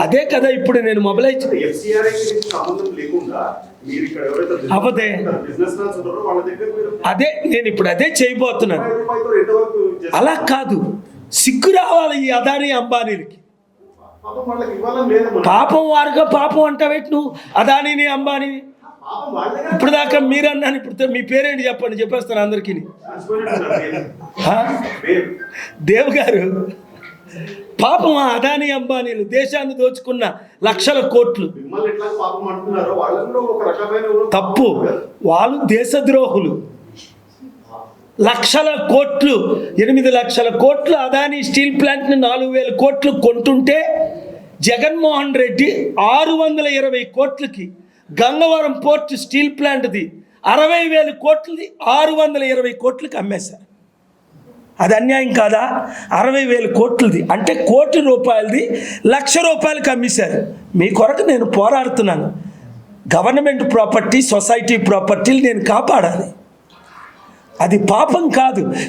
అదే కదా ఇప్పుడు నేను మొబిలైజ్ అవదే అదే నేను ఇప్పుడు అదే చేయబోతున్నాను. అలా కాదు, సిగ్గు రావాలి ఈ అదానీ అంబానీలకి. పాపం వారుగా పాపం అంటావేటి నువ్వు అదానీని అంబానీని? ఇప్పుడు దాకా మీరన్నాను, ఇప్పుడు మీ పేరేంటి చెప్పండి, చెప్పేస్తాను అందరికీ. దేవ్ గారు పాపం ఆ అదానీ అంబానీలు దేశాన్ని దోచుకున్న లక్షల కోట్లు. తప్పు, వాళ్ళు దేశద్రోహులు. లక్షల కోట్లు, 8 లక్షల కోట్లు అదానీ స్టీల్ ప్లాంట్ని 4,000 కోట్లు కొంటుంటే జగన్మోహన్ రెడ్డి 620 కోట్లకి గంగవరం పోర్ట్ స్టీల్ ప్లాంట్ది 60,000 కోట్లది 620 కోట్లకి అమ్మేశారు. అది అన్యాయం కాదా? 60,000 కోట్లది అంటే 1 కోటి రూపాయలది 1,00,000 రూపాయలకి అమ్మేశారు. మీ కొరకు నేను పోరాడుతున్నాను. గవర్నమెంట్ ప్రాపర్టీ, సొసైటీ ప్రాపర్టీలు నేను కాపాడాలి. అది పాపం కాదు.